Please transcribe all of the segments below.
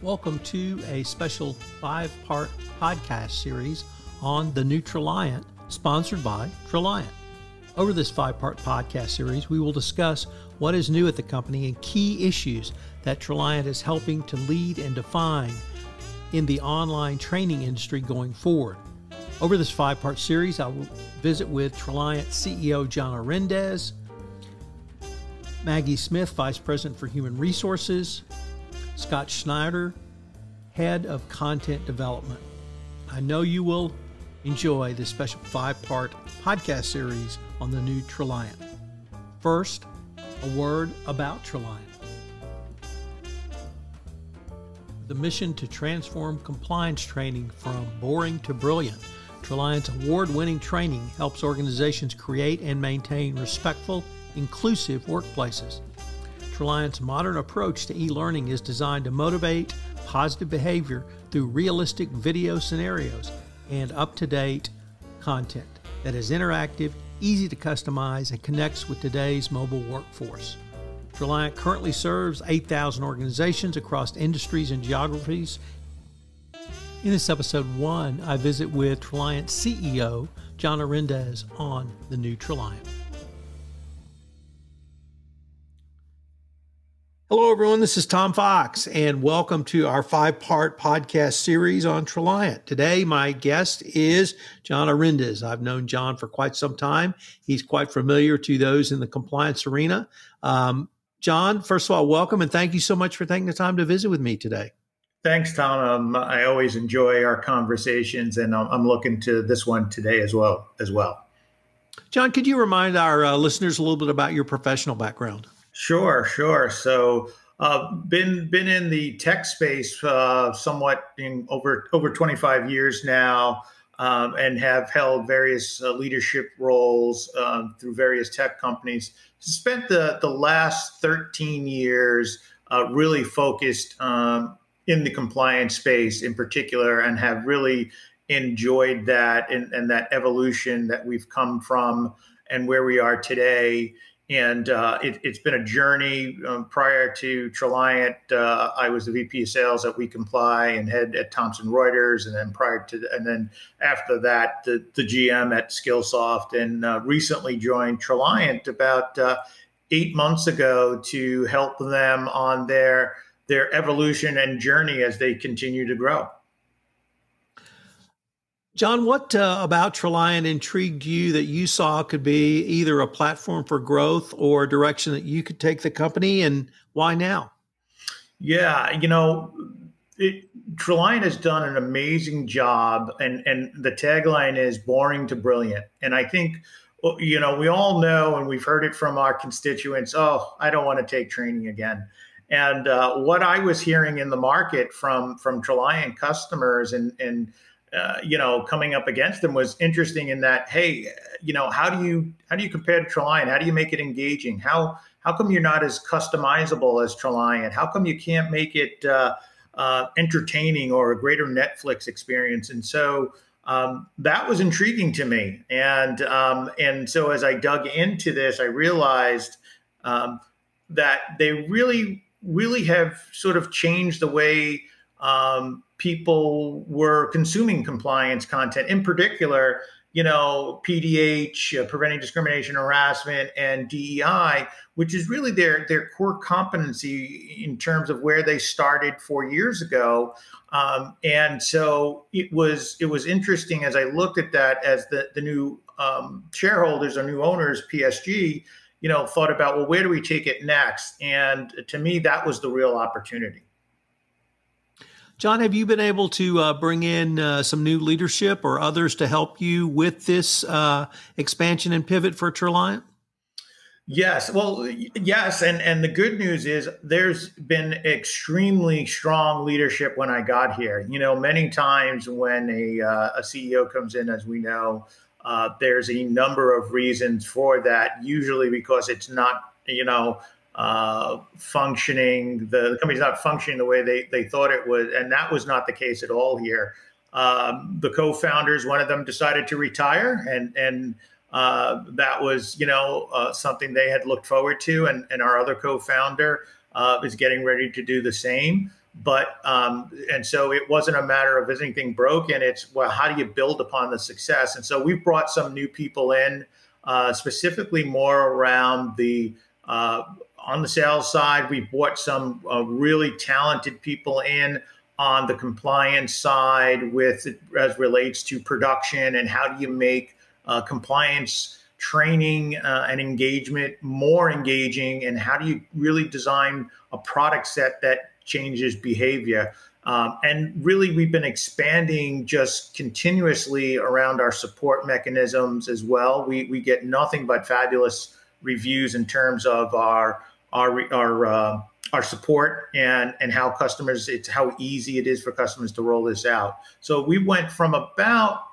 Welcome to a special 5-part podcast series on the new Traliant, sponsored by Traliant. Over this 5-part podcast series, we will discuss what is new at the company and key issues that Traliant is helping to lead and define in the online training industry going forward. Over this 5-part series, I will visit with Traliant CEO John Arendes, Maggie Smith, Vice President for Human Resources, Scott Schneider, Head of Content Development. I know you will enjoy this special 5-part podcast series on the new Traliant. First, a word about Traliant. The mission to transform compliance training from boring to brilliant. Traliant's award-winning training helps organizations create and maintain respectful, inclusive workplaces. Traliant's modern approach to e-learning is designed to motivate positive behavior through realistic video scenarios and up-to-date content that is interactive, easy to customize, and connects with today's mobile workforce. Traliant currently serves 8,000 organizations across industries and geographies. In this episode 1, I visit with Traliant CEO John Arendes on the new Traliant. Hello, everyone. This is Tom Fox, and welcome to our 5-part podcast series on Traliant. Today, my guest is John Arendes. I've known John for quite some time. He's quite familiar to those in the compliance arena. John, first of all, welcome, and thank you so much for taking the time to visit with me today. Thanks, Tom. I always enjoy our conversations, and I'm looking to this one today as well. John, could you remind our listeners a little bit about your professional background? Sure. So, been in the tech space somewhat in over 25 years now, and have held various leadership roles through various tech companies. Spent the last 13 years really focused in the compliance space in particular, and have really enjoyed that and that evolution that we've come from and where we are today. And it's been a journey. Prior to Traliant, I was the VP of Sales at We Comply and head at Thomson Reuters, and then after that, the GM at Skillsoft, and recently joined Traliant about 8 months ago to help them on their evolution and journey as they continue to grow. John, what about Traliant intrigued you that you saw could be either a platform for growth or a direction that you could take the company, and why now? Yeah, Traliant has done an amazing job, and the tagline is boring to brilliant. And I think, we all know, and we've heard it from our constituents, oh, I don't want to take training again. And what I was hearing in the market from Traliant customers and coming up against them was interesting in that, hey, how do you compare to Traliant? How do you make it engaging? How come you're not as customizable as Traliant? How come you can't make it entertaining or a greater Netflix experience? And so that was intriguing to me. And so as I dug into this, I realized that they really have sort of changed the way people were consuming compliance content, in particular, PDH, preventing discrimination, harassment, and DEI, which is really their core competency in terms of where they started 4 years ago. And so it was interesting as I looked at that as the new shareholders or new owners, PSG, thought about, well, where do we take it next? And to me, that was the real opportunity. John, have you been able to bring in some new leadership or others to help you with this expansion and pivot for Traliant? Yes. Well, yes. And the good news is there's been extremely strong leadership when I got here. Many times when a CEO comes in, as we know, there's a number of reasons for that, usually because it's not, functioning. The company's not functioning the way they thought it would. And that was not the case at all here. The co-founders, one of them decided to retire, and that was, something they had looked forward to. And our other co-founder is getting ready to do the same. And so it wasn't a matter of is anything broken. It's, well, how do you build upon the success? And so we've brought some new people in, specifically more around on the sales side. We've brought some really talented people in on the compliance side as relates to production and how do you make compliance training and engagement more engaging, and how do you really design a product set that changes behavior. And really, we've been expanding just continuously around our support mechanisms as well. We get nothing but fabulous reviews in terms of our support and how how easy it is for customers to roll this out. So we went from about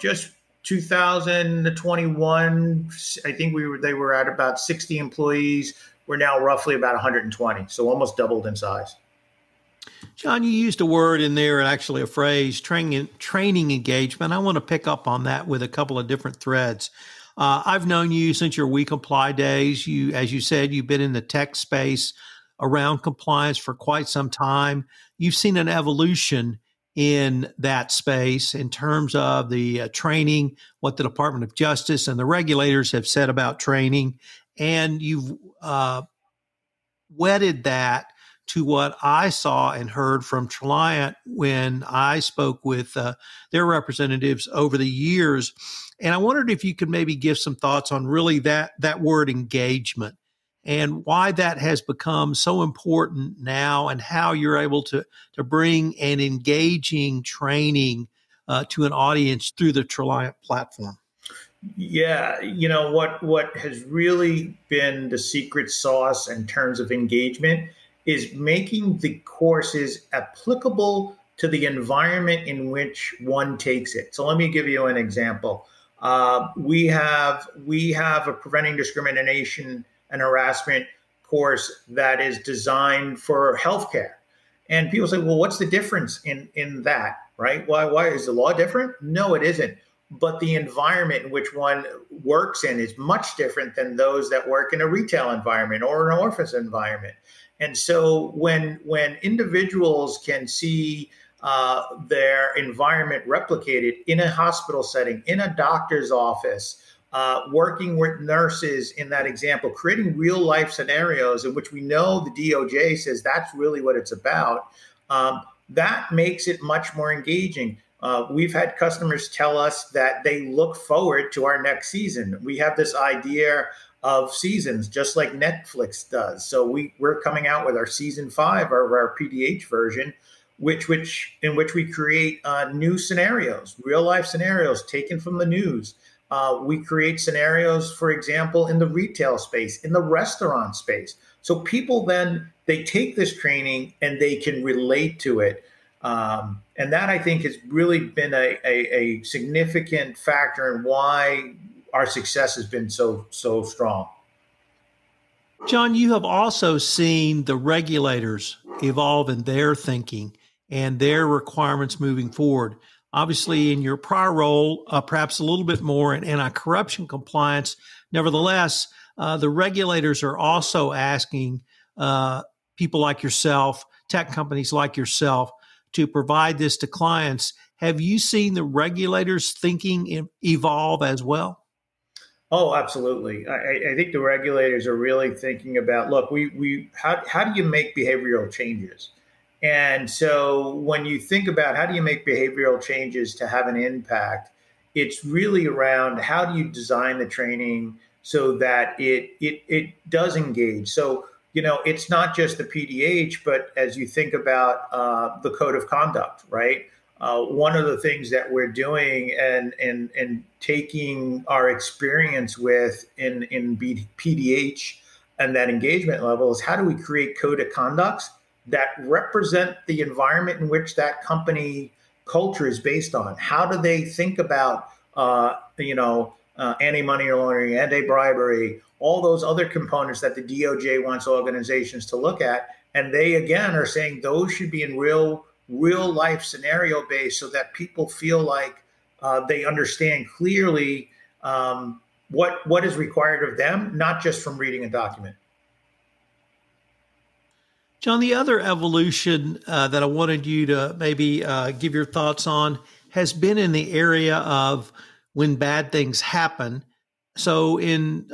just 2021, I think they were at about 60 employees. We're now roughly about 120, so almost doubled in size. John, you used a word in there, and actually a phrase, training engagement. I want to pick up on that with a couple of different threads. I've known you since your We Comply days. As you said, you've been in the tech space around compliance for quite some time. You've seen an evolution in that space in terms of the training, what the Department of Justice and the regulators have said about training, and you've wedded that to what I saw and heard from Traliant when I spoke with their representatives over the years. And I wondered if you could maybe give some thoughts on really that word engagement and why that has become so important now, and how you're able to bring an engaging training to an audience through the Traliant platform. Yeah, what has really been the secret sauce in terms of engagement is making the courses applicable to the environment in which one takes it. So let me give you an example. We have a preventing discrimination and harassment course that is designed for healthcare. And people say, well, what's the difference in that, right? Why is the law different? No, it isn't. But the environment in which one works in is much different than those that work in a retail environment or an office environment. And so when individuals can see their environment replicated in a hospital setting, in a doctor's office, working with nurses in that example, creating real life scenarios in which we know the DOJ says that's really what it's about, that makes it much more engaging. We've had customers tell us that they look forward to our next season. We have this idea of seasons, just like Netflix does. So we're coming out with our season 5 of our PDH version, in which we create new scenarios, real life scenarios taken from the news. We create scenarios, for example, in the retail space, in the restaurant space. So people then, they take this training and they can relate to it. And that, I think, has really been a significant factor in why our success has been so strong. John, you have also seen the regulators evolve in their thinking and their requirements moving forward. Obviously, in your prior role, perhaps a little bit more in anti-corruption compliance. Nevertheless, the regulators are also asking people like yourself, tech companies like yourself, to provide this to clients. Have you seen the regulators' thinking evolve as well? Oh, absolutely. I think the regulators are really thinking about, look, how do you make behavioral changes? And so when you think about how do you make behavioral changes to have an impact, it's really around how do you design the training so that it does engage. So, it's not just the PDH, but as you think about the code of conduct, right? One of the things that we're doing and taking our experience with in PDH and that engagement level is how do we create code of conducts that represent the environment in which that company culture is based on? How do they think about, anti-money laundering, anti-bribery, all those other components that the DOJ wants organizations to look at? And they, again, are saying those should be in real life scenario based so that people feel like they understand clearly what is required of them, not just from reading a document. John, the other evolution that I wanted you to maybe give your thoughts on has been in the area of when bad things happen. So in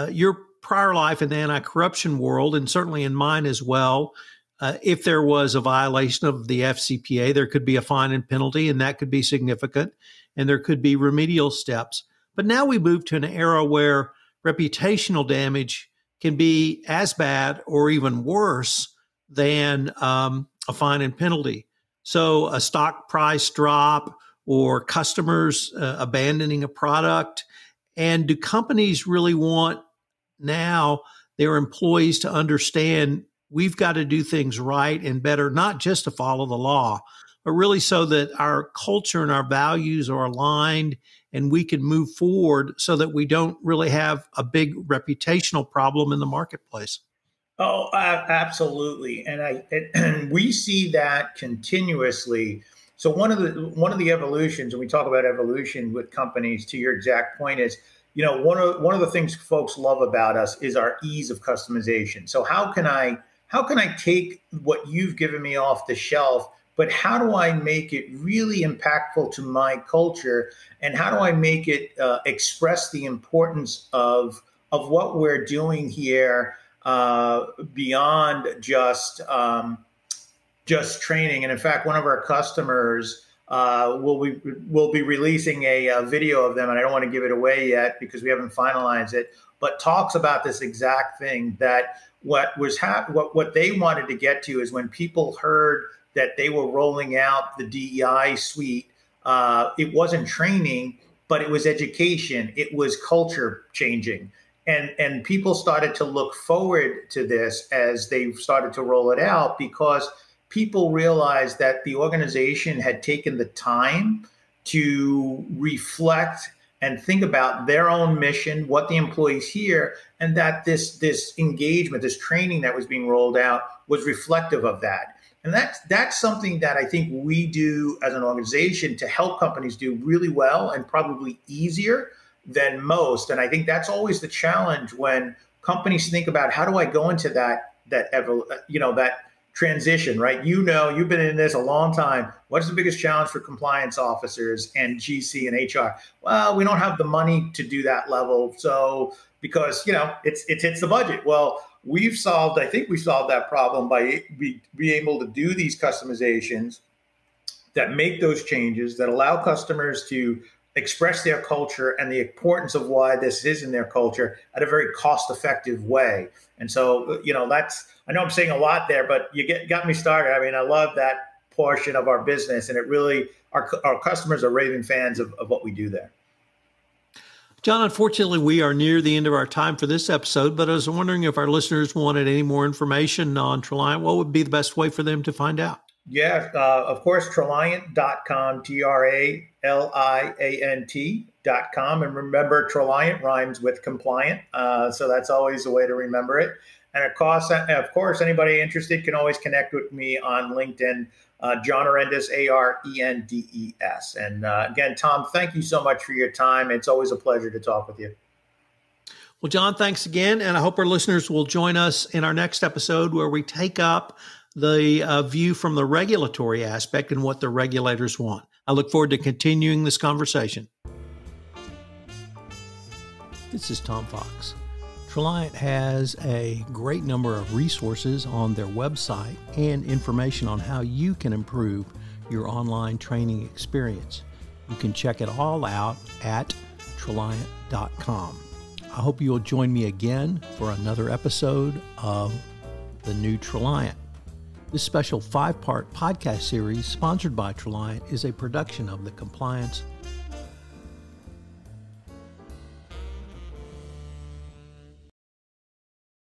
your prior life in the anti-corruption world, and certainly in mine as well, if there was a violation of the FCPA, there could be a fine and penalty, and that could be significant, and there could be remedial steps. But now we move to an era where reputational damage can be as bad or even worse than a fine and penalty. So a stock price drop or customers abandoning a product. And do companies really want now their employees to understand we've got to do things right and better, not just to follow the law, but really so that our culture and our values are aligned and we can move forward so that we don't really have a big reputational problem in the marketplace? Oh, absolutely, and we see that continuously. So one of the evolutions, and we talk about evolution with companies. To your exact point, is one of the things folks love about us is our ease of customization. So how can I take what you've given me off the shelf, but how do I make it really impactful to my culture, and how do I make it express the importance of what we're doing here? Beyond just training. And in fact, one of our customers will be releasing a video of them, and I don't want to give it away yet because we haven't finalized it, but talks about this exact thing, that what they wanted to get to is when people heard that they were rolling out the DEI suite, it wasn't training, but it was education. It was culture changing. And people started to look forward to this as they started to roll it out, because people realized that the organization had taken the time to reflect and think about their own mission, what the employees hear, and that this engagement, this training that was being rolled out was reflective of that. And that's something that I think we do as an organization to help companies do really well and probably easier than most. And I think that's always the challenge when companies think about, how do I go into that transition, right? You've been in this a long time. What's the biggest challenge for compliance officers and GC and HR? Well, we don't have the money to do that level. So because, it hits the budget. Well, I think we've solved that problem by being able to do these customizations that make those changes, that allow customers to express their culture and the importance of why this is in their culture at a very cost-effective way. And so, I know I'm saying a lot there, but you got me started. I mean, I love that portion of our business, and it really, our customers are raving fans of what we do there. John, unfortunately, we are near the end of our time for this episode, but I was wondering if our listeners wanted any more information on Traliant, what would be the best way for them to find out? Yeah, of course, Traliant.com, Traliant.com. And remember, Traliant rhymes with compliant. So that's always a way to remember it. And of course, anybody interested can always connect with me on LinkedIn, John Arendes, Arendes. And again, Tom, thank you so much for your time. It's always a pleasure to talk with you. Well, John, thanks again. And I hope our listeners will join us in our next episode where we take up the view from the regulatory aspect and what the regulators want. I look forward to continuing this conversation. This is Tom Fox. Traliant has a great number of resources on their website and information on how you can improve your online training experience. You can check it all out at Traliant.com. I hope you'll join me again for another episode of The New Traliant. This special 5-part podcast series, sponsored by Traliant, is a production of the Compliance